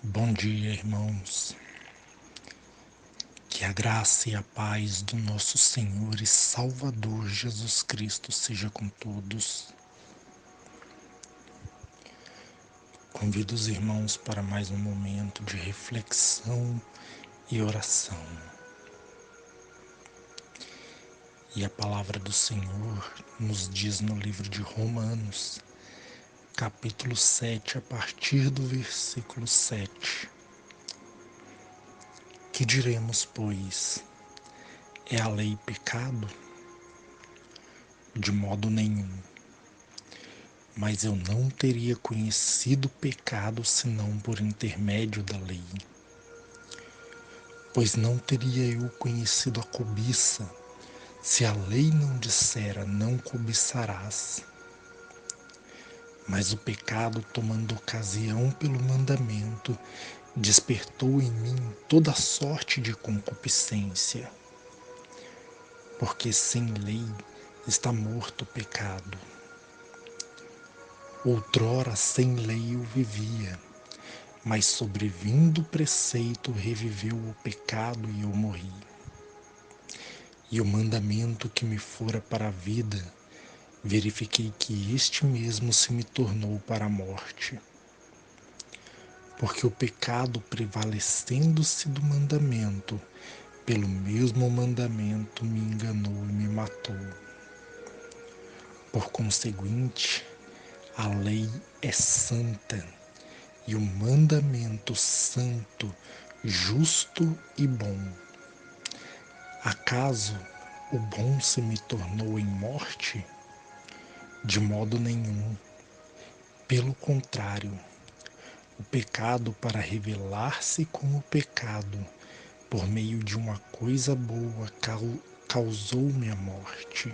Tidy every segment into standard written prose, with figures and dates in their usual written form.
Bom dia, irmãos. Que a graça e a paz do nosso Senhor e Salvador Jesus Cristo seja com todos. Convido os irmãos para mais um momento de reflexão e oração. E a palavra do Senhor nos diz no livro de Romanos, capítulo 7, a partir do versículo 7. Que diremos, pois? É a lei pecado? De modo nenhum. Mas eu não teria conhecido o pecado senão por intermédio da lei. Pois não teria eu conhecido a cobiça, se a lei não dissera não cobiçarás. Mas o pecado, tomando ocasião pelo mandamento, despertou em mim toda sorte de concupiscência. Porque sem lei está morto o pecado. Outrora sem lei eu vivia, mas sobrevindo o preceito reviveu o pecado e eu morri. E o mandamento que me fora para a vida, verifiquei que este mesmo se me tornou para a morte. Porque o pecado, prevalecendo-se do mandamento, pelo mesmo mandamento me enganou e me matou. Por conseguinte, a lei é santa, e o mandamento santo, justo e bom. Acaso o bom se me tornou em morte? De modo nenhum. Pelo contrário, o pecado, para revelar-se como pecado, por meio de uma coisa boa, causou-me a morte,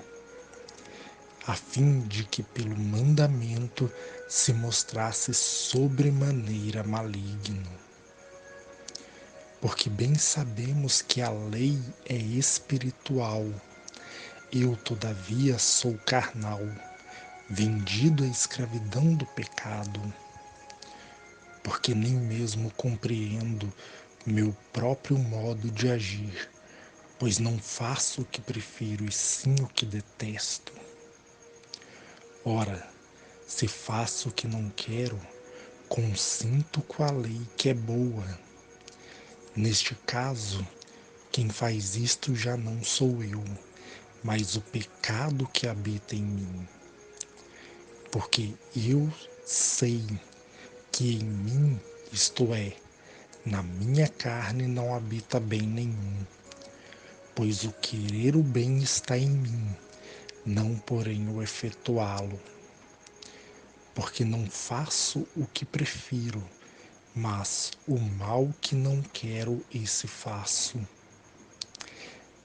a fim de que pelo mandamento se mostrasse sobremaneira maligno. Porque bem sabemos que a lei é espiritual. Eu, todavia, sou carnal, vendido à escravidão do pecado. Porque nem mesmo compreendo meu próprio modo de agir, pois não faço o que prefiro e sim o que detesto. Ora, se faço o que não quero, consinto com a lei que é boa. Neste caso, quem faz isto já não sou eu, mas o pecado que habita em mim. Porque eu sei que em mim, isto é, na minha carne não habita bem nenhum. Pois o querer o bem está em mim, não porém o efetuá-lo. Porque não faço o que prefiro, mas o mal que não quero, esse faço.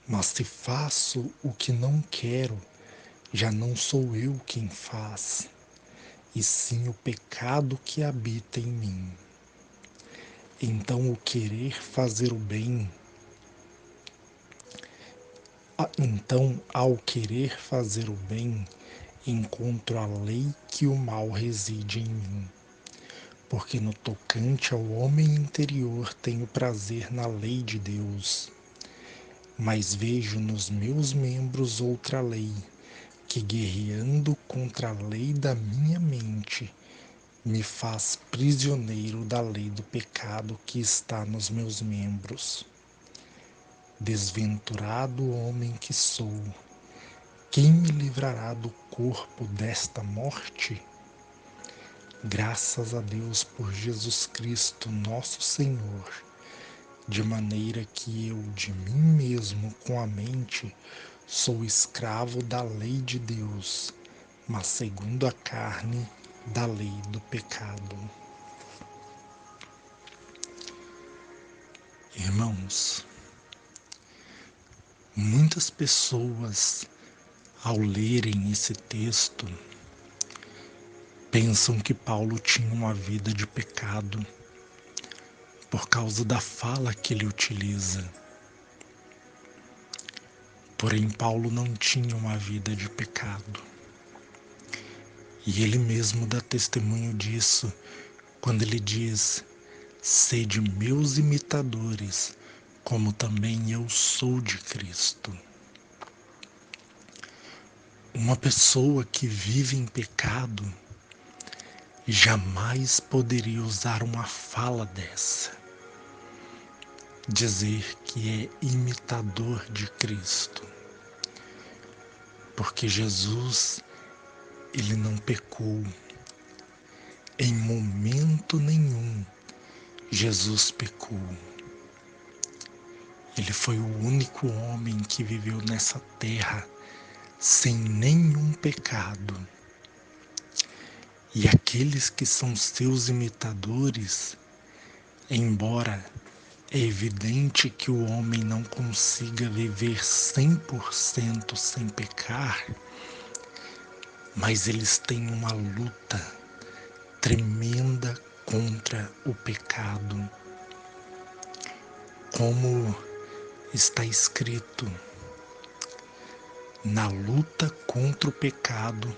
Mas se faço o que não quero, já não sou eu quem faz, e sim o pecado que habita em mim. Então o querer fazer o bem, ao querer fazer o bem, encontro a lei que o mal reside em mim. Porque no tocante ao homem interior tenho prazer na lei de Deus, mas vejo nos meus membros outra lei, que guerreando contra a lei da minha mente, me faz prisioneiro da lei do pecado que está nos meus membros. Desventurado homem que sou, quem me livrará do corpo desta morte? Graças a Deus por Jesus Cristo, nosso Senhor, de maneira que eu de mim mesmo com a mente sou escravo da lei de Deus, mas segundo a carne, da lei do pecado. Irmãos, muitas pessoas, ao lerem esse texto, pensam que Paulo tinha uma vida de pecado por causa da fala que ele utiliza. Porém, Paulo não tinha uma vida de pecado. E ele mesmo dá testemunho disso quando ele diz: sede meus imitadores, como também eu sou de Cristo. Uma pessoa que vive em pecado jamais poderia usar uma fala dessa, dizer que é imitador de Cristo, porque Jesus, ele não pecou em momento nenhum. Jesus pecou. Ele foi o único homem que viveu nessa terra sem nenhum pecado. E aqueles que são seus imitadores, embora é evidente que o homem não consiga viver 100% sem pecar, mas eles têm uma luta tremenda contra o pecado. Como está escrito, na luta contra o pecado,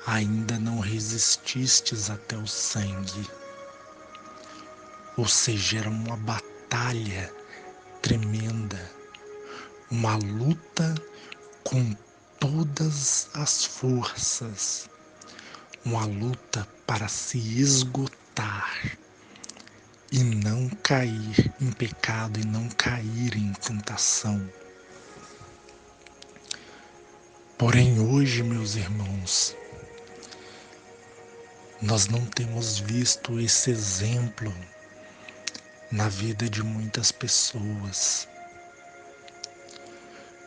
ainda não resististes até o sangue. Ou seja, era uma batalha tremenda, uma luta com todas as forças, uma luta para se esgotar e não cair em pecado e não cair em tentação. Porém, hoje, meus irmãos, nós não temos visto esse exemplo na vida de muitas pessoas,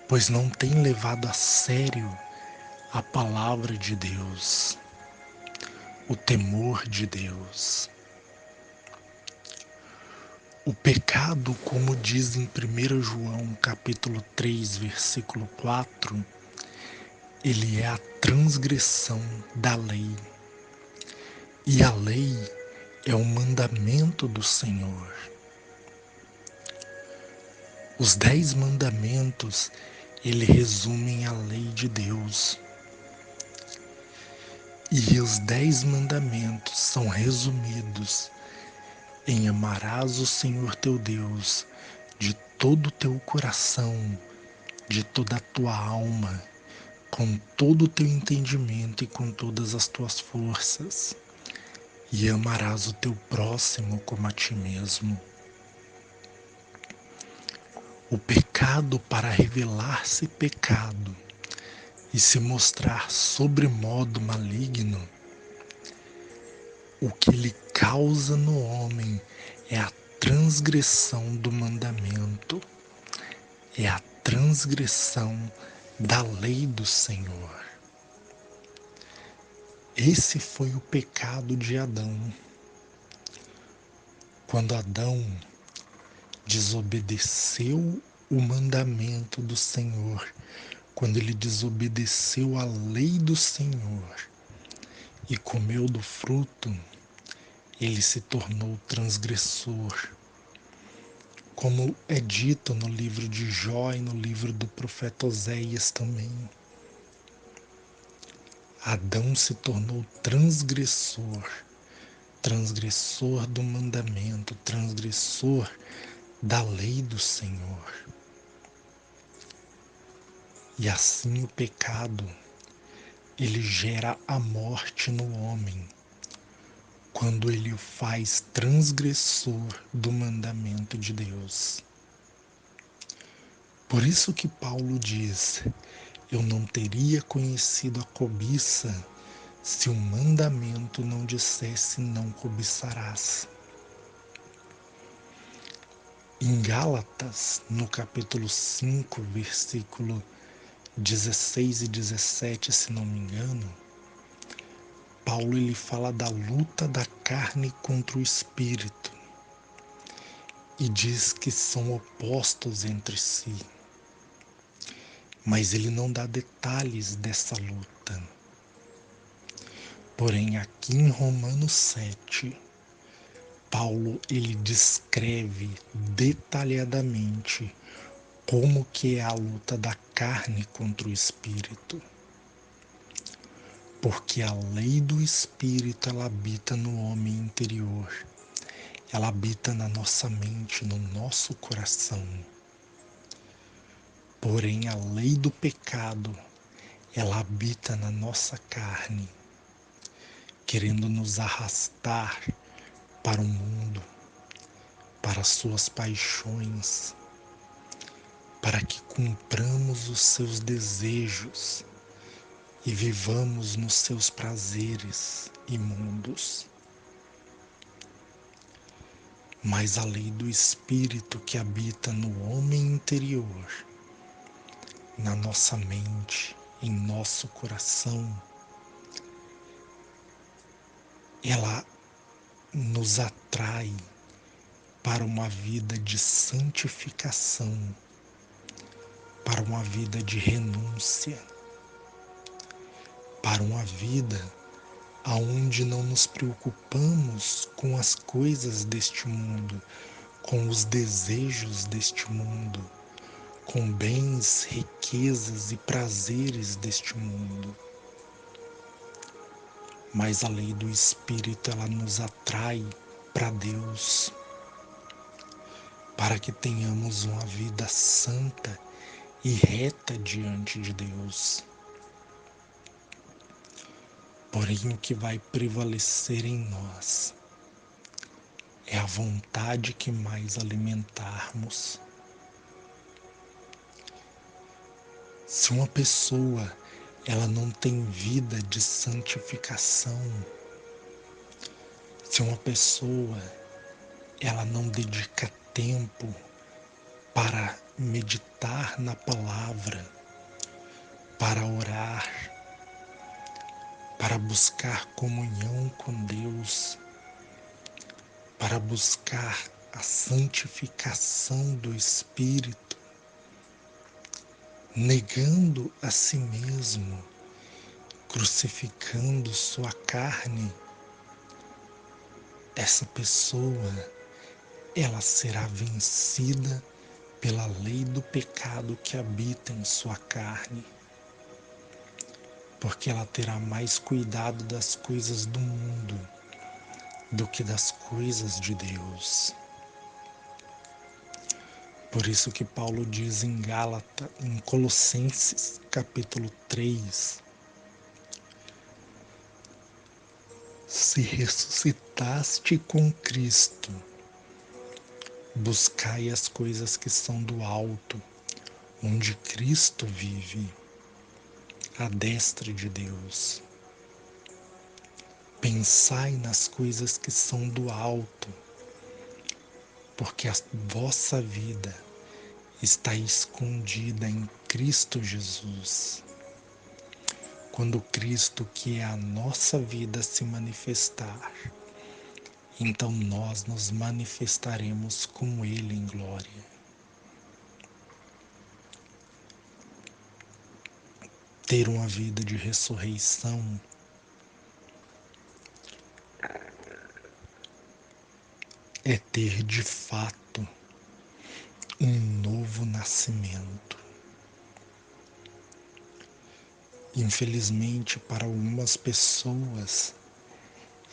pois não têm levado a sério a palavra de Deus, o temor de Deus. O pecado, como diz em 1 João capítulo 3, versículo 4, ele é a transgressão da lei. E a lei é o mandamento do Senhor. Os 10 mandamentos, ele resumem a lei de Deus. E os 10 mandamentos são resumidos em amarás o Senhor teu Deus de todo o teu coração, de toda a tua alma, com todo o teu entendimento e com todas as tuas forças, e amarás o teu próximo como a ti mesmo. O pecado, para revelar-se pecado e se mostrar sobremodo maligno, o que ele causa no homem é a transgressão do mandamento, é a transgressão da lei do Senhor. Esse foi o pecado de Adão. Quando Adão desobedeceu o mandamento do Senhor, quando ele desobedeceu a lei do Senhor e comeu do fruto, ele se tornou transgressor. Como é dito no livro de Jó e no livro do profeta Oséias também. Adão se tornou transgressor, transgressor do mandamento, transgressor da lei do Senhor. E assim o pecado, ele gera a morte no homem, quando ele o faz transgressor do mandamento de Deus. Por isso que Paulo diz, eu não teria conhecido a cobiça se o mandamento não dissesse não cobiçarás. Em Gálatas, no capítulo 5, versículo 16 e 17, se não me engano, Paulo ele fala da luta da carne contra o espírito e diz que são opostos entre si. Mas ele não dá detalhes dessa luta. Porém, aqui em Romanos 7, Paulo ele descreve detalhadamente como que é a luta da carne contra o espírito. Porque a lei do espírito ela habita no homem interior. ela habita na nossa mente, no nosso coração. Porém, a lei do pecado, ela habita na nossa carne, querendo nos arrastar para o mundo, para as suas paixões, para que cumpramos os seus desejos e vivamos nos seus prazeres imundos. Mas a lei do Espírito que habita no homem interior, na nossa mente, em nosso coração, ela nos atrai para uma vida de santificação, para uma vida de renúncia, para uma vida aonde não nos preocupamos com as coisas deste mundo, com os desejos deste mundo, com bens, riquezas e prazeres deste mundo. Mas a lei do Espírito, ela nos atrai para Deus, para que tenhamos uma vida santa e reta diante de Deus. Porém, o que vai prevalecer em nós é a vontade que mais alimentarmos. Se uma pessoa ela não tem vida de santificação, se uma pessoa ela não dedica tempo para meditar na palavra, para orar, para buscar comunhão com Deus, para buscar a santificação do Espírito, negando a si mesmo, crucificando sua carne, essa pessoa, ela será vencida pela lei do pecado que habita em sua carne, porque ela terá mais cuidado das coisas do mundo do que das coisas de Deus. Por isso que Paulo diz em Gálatas, em Colossenses, capítulo 3, se ressuscitaste com Cristo, buscai as coisas que são do alto, onde Cristo vive, à destra de Deus. Pensai nas coisas que são do alto, porque a vossa vida está escondida em Cristo Jesus. Quando Cristo, que é a nossa vida, se manifestar, então nós nos manifestaremos com Ele em glória. Ter uma vida de ressurreição é ter de fato um novo nascimento. Infelizmente, para algumas pessoas,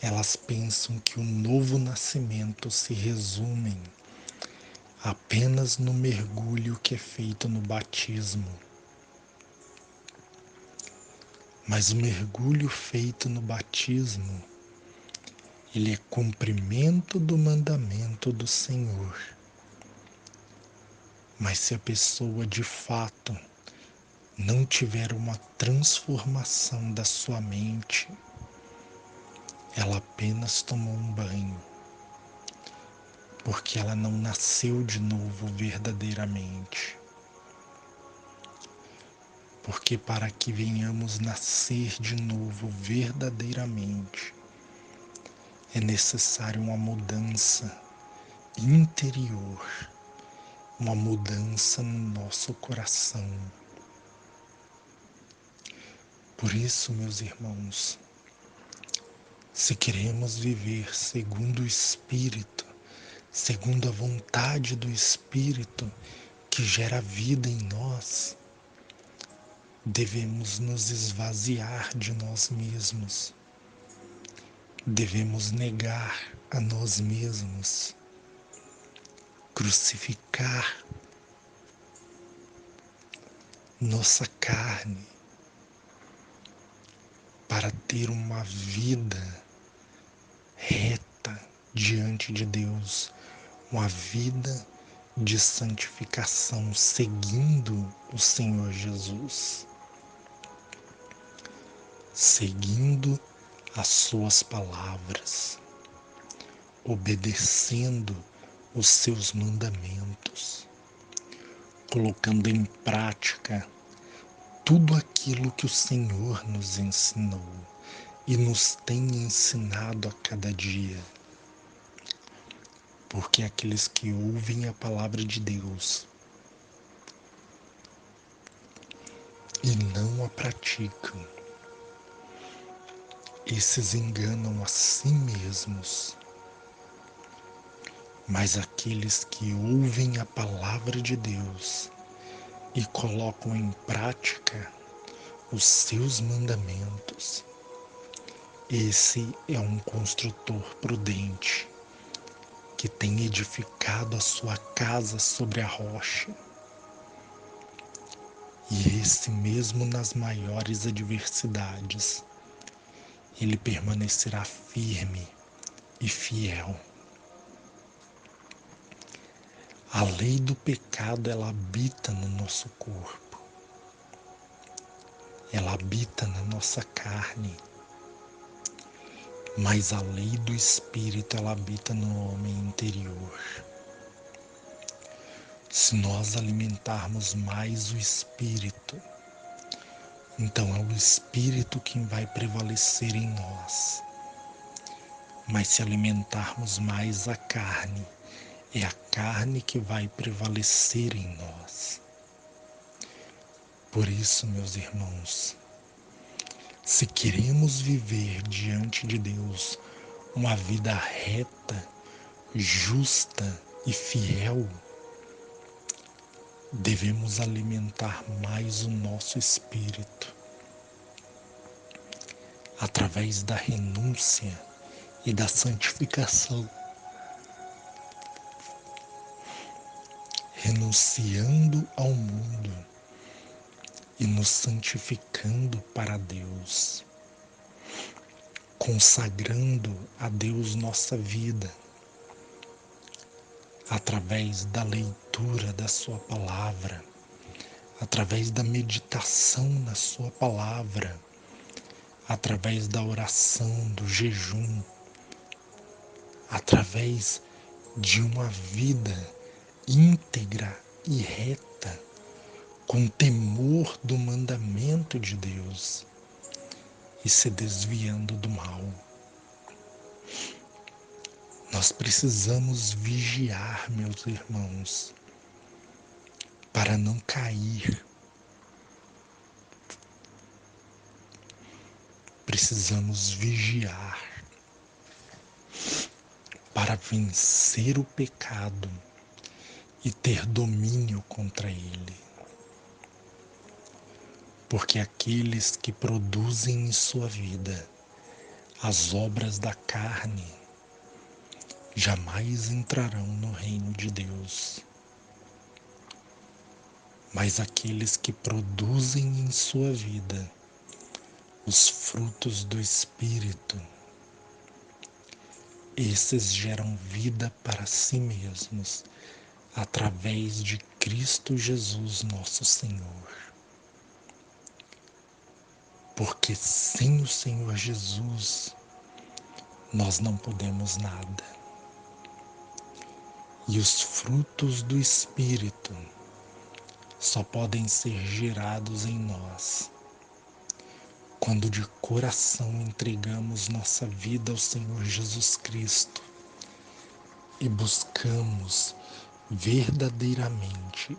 elas pensam que o novo nascimento se resume apenas no mergulho que é feito no batismo. Mas o mergulho feito no batismo, ele é cumprimento do mandamento do Senhor. Mas se a pessoa de fato não tiver uma transformação da sua mente, ela apenas tomou um banho, porque ela não nasceu de novo verdadeiramente. Porque para que venhamos nascer de novo verdadeiramente, é necessário uma mudança interior, uma mudança no nosso coração. Por isso, meus irmãos, se queremos viver segundo o Espírito, segundo a vontade do Espírito que gera vida em nós, devemos nos esvaziar de nós mesmos, devemos negar a nós mesmos, crucificar nossa carne para ter uma vida reta diante de Deus, uma vida de santificação, seguindo o Senhor Jesus, seguindo as suas palavras, obedecendo os seus mandamentos, colocando em prática tudo aquilo que o Senhor nos ensinou e nos tem ensinado a cada dia. Porque aqueles que ouvem a palavra de Deus e não a praticam, esses enganam a si mesmos. Mas aqueles que ouvem a palavra de Deus e colocam em prática os seus mandamentos, esse é um construtor prudente que tem edificado a sua casa sobre a rocha. E esse mesmo nas maiores adversidades, ele permanecerá firme e fiel. A lei do pecado, ela habita no nosso corpo. Ela habita na nossa carne. Mas a lei do Espírito, ela habita no homem interior. Se nós alimentarmos mais o Espírito, então é o Espírito quem vai prevalecer em nós. Mas se alimentarmos mais a carne, é a carne que vai prevalecer em nós. Por isso, meus irmãos, se queremos viver diante de Deus uma vida reta, justa e fiel, devemos alimentar mais o nosso espírito através da renúncia e da santificação, renunciando ao mundo e nos santificando para Deus, consagrando a Deus nossa vida através da leitura da sua palavra, através da meditação na sua palavra, através da oração, do jejum, através de uma vida íntegra e reta, com temor do mandamento de Deus e se desviando do mal. Nós precisamos vigiar, meus irmãos, para não cair. Precisamos vigiar para vencer o pecado e ter domínio contra ele. Porque aqueles que produzem em sua vida as obras da carne jamais entrarão no reino de Deus. Mas aqueles que produzem em sua vida os frutos do Espírito, esses geram vida para si mesmos, através de Cristo Jesus, nosso Senhor. Porque sem o Senhor Jesus, nós não podemos nada. E os frutos do Espírito só podem ser gerados em nós quando de coração entregamos nossa vida ao Senhor Jesus Cristo e buscamos verdadeiramente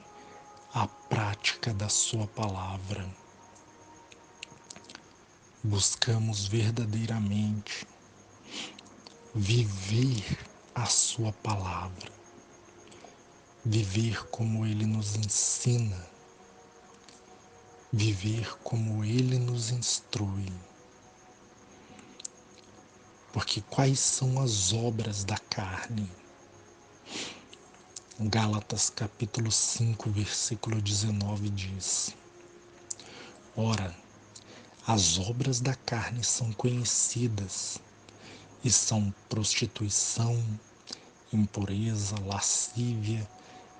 a prática da sua palavra. Buscamos verdadeiramente viver a sua palavra, viver como ele nos ensina, viver como ele nos instrui. Porque quais são as obras da carne? Gálatas capítulo 5, versículo 19 diz: Ora, as obras da carne são conhecidas, e são prostituição, impureza, lascívia,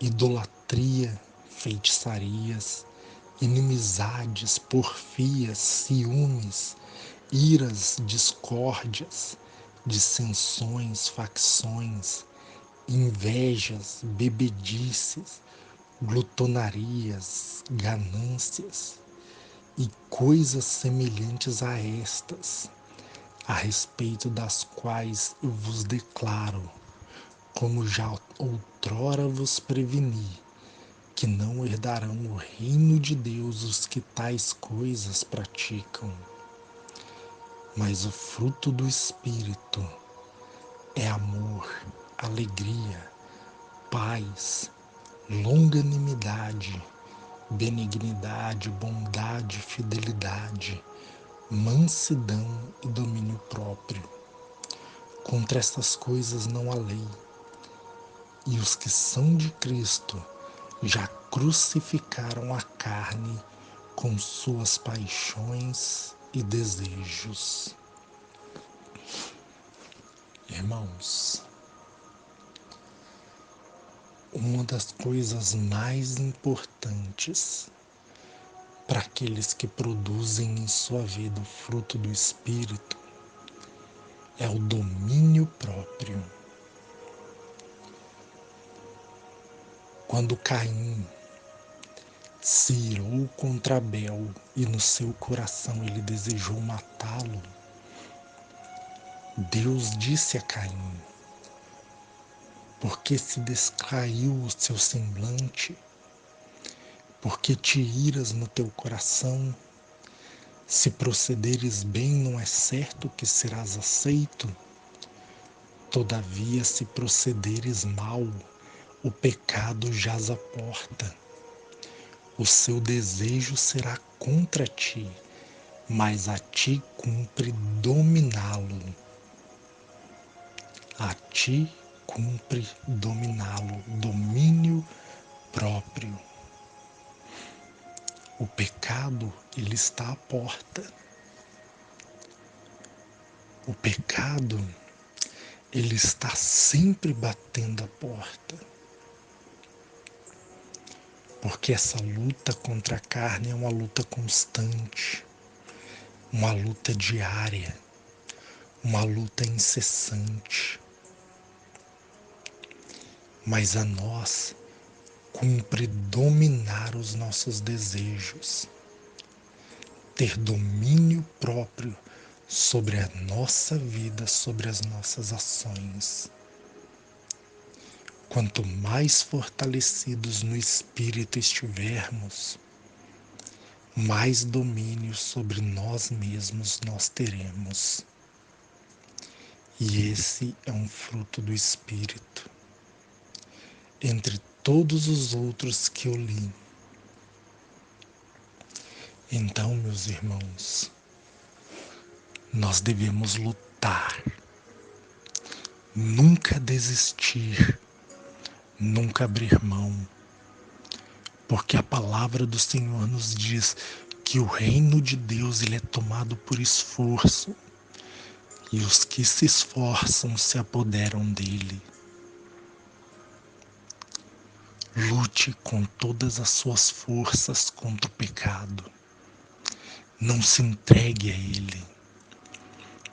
idolatria, feitiçarias, inimizades, porfias, ciúmes, iras, discórdias, dissensões, facções, invejas, bebedices, glutonarias, ganâncias e coisas semelhantes a estas, a respeito das quais eu vos declaro, como já outrora vos preveni, que não herdarão o reino de Deus os que tais coisas praticam. Mas o fruto do Espírito é amor, alegria, paz, longanimidade, benignidade, bondade, fidelidade, mansidão e domínio próprio. Contra estas coisas não há lei. E os que são de Cristo já crucificaram a carne com suas paixões e desejos. Irmãos, uma das coisas mais importantes para aqueles que produzem em sua vida o fruto do Espírito é o domínio próprio. Quando Caim se irou contra Abel e no seu coração ele desejou matá-lo, Deus disse a Caim: por que se descaiu o seu semblante? Por que te iras no teu coração? Se procederes bem, não é certo que serás aceito? Todavia, se procederes mal, o pecado jaz à porta. O seu desejo será contra ti, mas a ti cumpre dominá-lo. A ti cumpre dominá-lo, domínio próprio. O pecado, ele está à porta. O pecado, ele está sempre batendo a porta. Porque essa luta contra a carne é uma luta constante, uma luta diária, uma luta incessante. Mas a nós cumpre dominar os nossos desejos, ter domínio próprio sobre a nossa vida, sobre as nossas ações. Quanto mais fortalecidos no Espírito estivermos, mais domínio sobre nós mesmos nós teremos. E esse é um fruto do Espírito. Entre todos os outros que eu li. Então, meus irmãos, nós devemos lutar, nunca desistir, nunca abrir mão, porque a palavra do Senhor nos diz que o reino de Deus ele é tomado por esforço, e os que se esforçam se apoderam dele. Lute com todas as suas forças contra o pecado. Não se entregue a ele.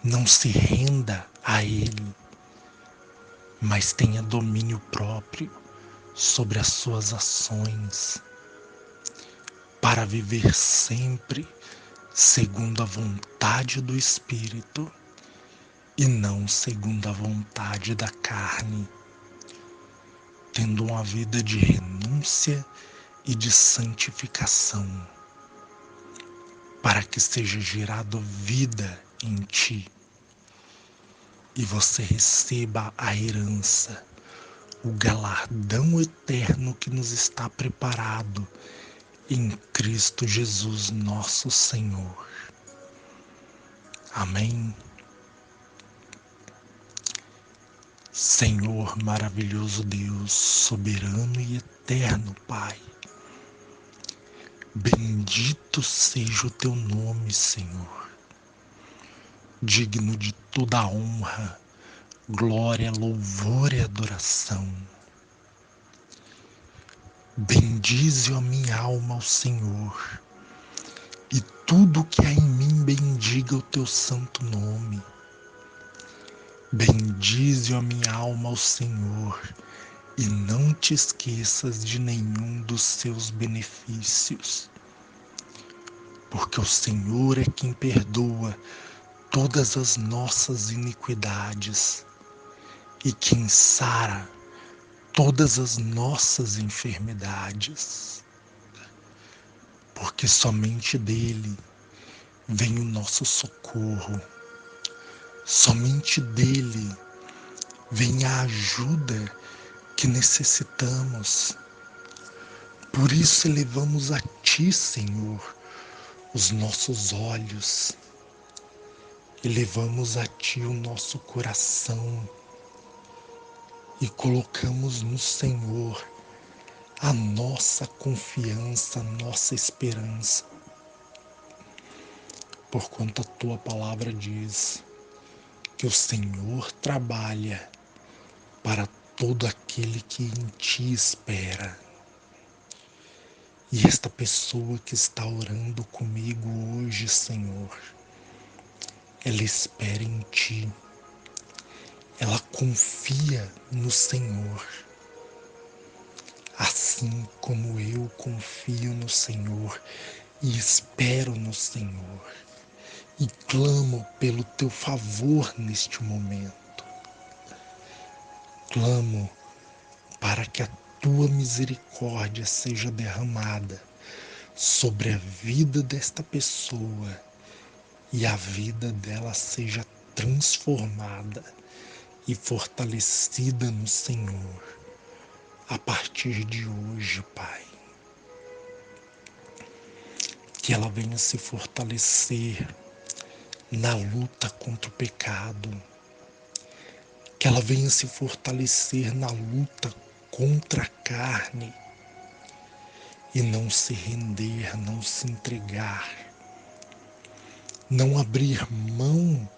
Não se renda a ele. Mas tenha domínio próprio sobre as suas ações, para viver sempre segundo a vontade do Espírito e não segundo a vontade da carne, tendo uma vida de renúncia e de santificação, para que seja gerado vida em ti e você receba a herança, o galardão eterno que nos está preparado em Cristo Jesus, nosso Senhor. Amém. Senhor maravilhoso Deus, soberano e eterno Pai, bendito seja o teu nome, Senhor, digno de toda a honra, glória, louvor e adoração. Bendize a minha alma ao Senhor, e tudo que há em mim bendiga o teu santo nome. Bendize a minha alma ao Senhor, e não te esqueças de nenhum dos seus benefícios, porque o Senhor é quem perdoa todas as nossas iniquidades e quem sara todas as nossas enfermidades, porque somente dele vem o nosso socorro, somente dele vem a ajuda que necessitamos. Por isso elevamos a ti, Senhor, os nossos olhos, elevamos a ti o nosso coração e colocamos no Senhor a nossa confiança, a nossa esperança. Porquanto a tua palavra diz que o Senhor trabalha para todo aquele que em ti espera. E esta pessoa que está orando comigo hoje, Senhor, ela espera em ti, ela confia no Senhor, assim como eu confio no Senhor e espero no Senhor e clamo pelo teu favor neste momento. Clamo para que a tua misericórdia seja derramada sobre a vida desta pessoa e a vida dela seja transformada e fortalecida no Senhor a partir de hoje, Pai. Que ela venha se fortalecer na luta contra o pecado, que ela venha se fortalecer na luta contra a carne e não se render, não se entregar, não abrir mão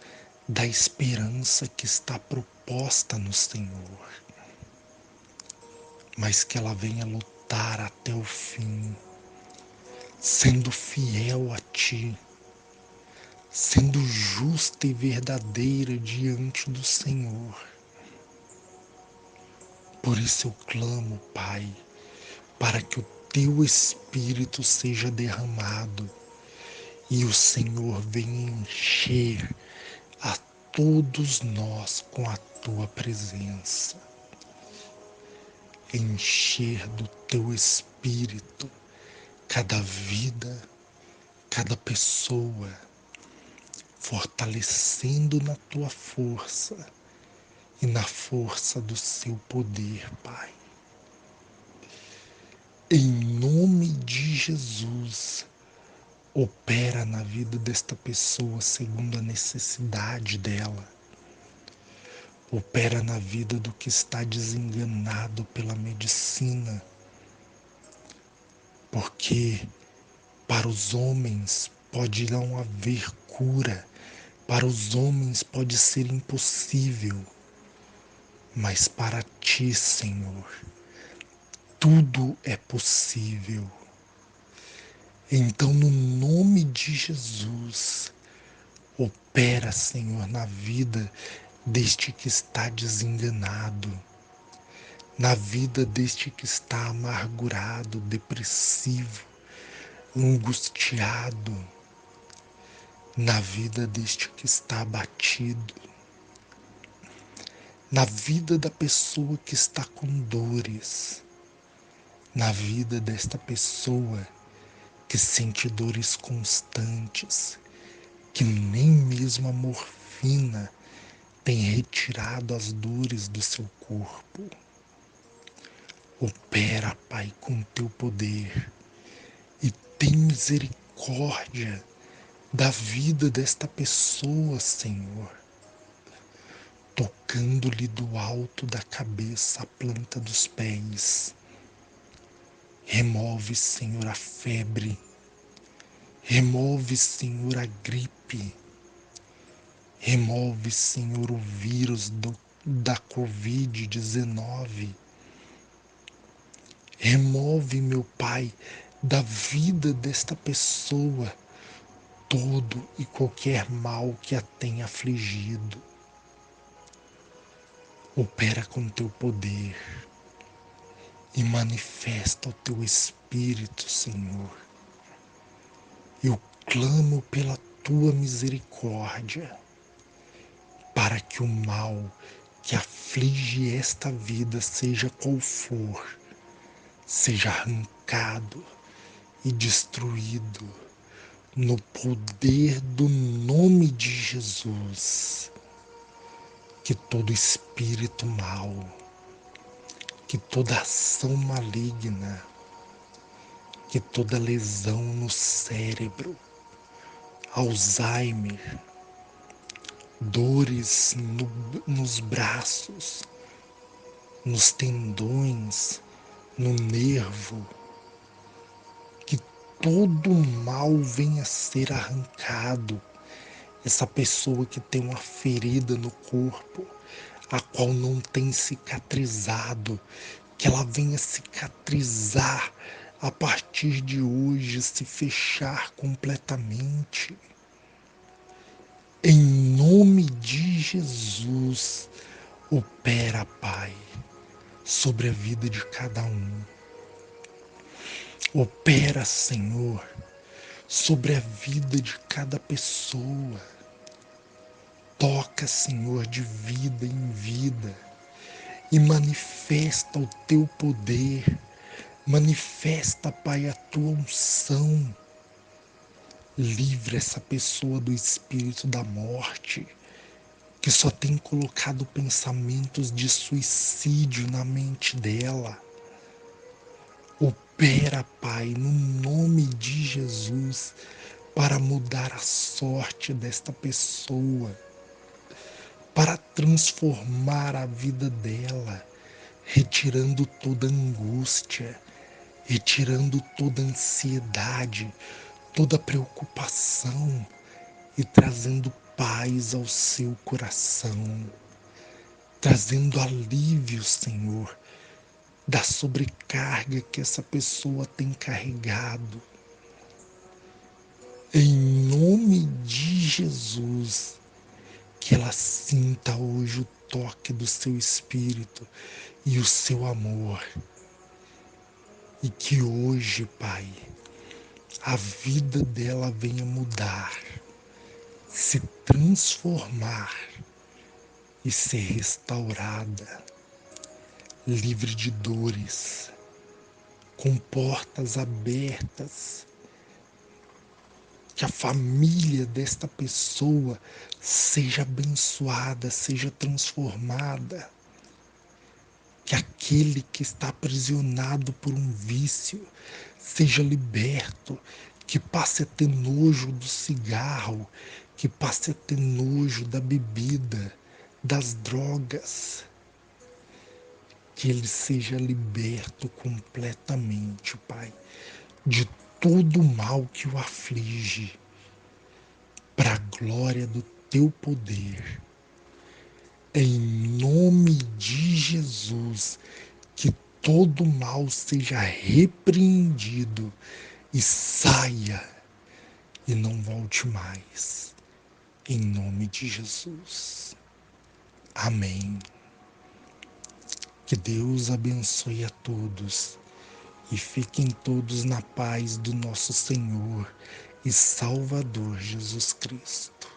da esperança que está proposta no Senhor, mas que ela venha lutar até o fim, sendo fiel a ti, sendo justa e verdadeira diante do Senhor. Por isso eu clamo, Pai, para que o teu Espírito seja derramado e o Senhor venha encher a todos nós com a tua presença. Encher do teu Espírito cada vida, cada pessoa, fortalecendo na tua força e na força do seu poder, Pai. Em nome de Jesus, opera na vida desta pessoa segundo a necessidade dela. Opera na vida do que está desenganado pela medicina. Porque para os homens pode não haver cura, para os homens pode ser impossível, mas para ti, Senhor, tudo é possível. Então, no nome de Jesus, opera, Senhor, na vida deste que está desenganado, na vida deste que está amargurado, depressivo, angustiado, na vida deste que está abatido, na vida da pessoa que está com dores, na vida desta pessoa que sente dores constantes, que nem mesmo a morfina tem retirado as dores do seu corpo. Opera, Pai, com teu poder e tem misericórdia da vida desta pessoa, Senhor. tocando-lhe do alto da cabeça à planta dos pés. Remove, Senhor, a febre. Remove, Senhor, a gripe. Remove, Senhor, o vírus da Covid-19. Remove, meu Pai, da vida desta pessoa todo e qualquer mal que a tenha afligido. Opera com teu poder e manifesta o teu Espírito, Senhor. Eu clamo pela tua misericórdia, para que o mal que aflige esta vida, seja qual for, seja arrancado e destruído no poder do nome de Jesus. Que todo espírito mau, que toda ação maligna, que toda lesão no cérebro, Alzheimer, dores nos braços, nos tendões, no nervo, que todo mal venha a ser arrancado. Essa pessoa que tem uma ferida no corpo, a qual não tem cicatrizado, que ela venha cicatrizar a partir de hoje, se fechar completamente. Em nome de Jesus, opera, Pai, sobre a vida de cada um. Opera, Senhor, sobre a vida de cada pessoa. Toca, Senhor, de vida em vida e manifesta o teu poder. Manifesta, Pai, a tua unção. Livra essa pessoa do espírito da morte, que só tem colocado pensamentos de suicídio na mente dela. Opera, Pai, no nome de Jesus, para mudar a sorte desta pessoa, para transformar a vida dela, retirando toda angústia, retirando toda ansiedade, toda preocupação e trazendo paz ao seu coração, trazendo alívio, Senhor, da sobrecarga que essa pessoa tem carregado. Em nome de Jesus, que ela sinta hoje o toque do seu Espírito e o seu amor. E que hoje, Pai, a vida dela venha mudar, se transformar e ser restaurada, livre de dores, com portas abertas, que a família desta pessoa seja abençoada, seja transformada, que aquele que está aprisionado por um vício seja liberto, que passe a ter nojo do cigarro, que passe a ter nojo da bebida, das drogas, que ele seja liberto completamente, Pai, de todo o mal que o aflige, para a glória do teu poder. Em nome de Jesus, que todo mal seja repreendido e saia e não volte mais. Em nome de Jesus. Amém. Que Deus abençoe a todos e fiquem todos na paz do nosso Senhor e Salvador Jesus Cristo.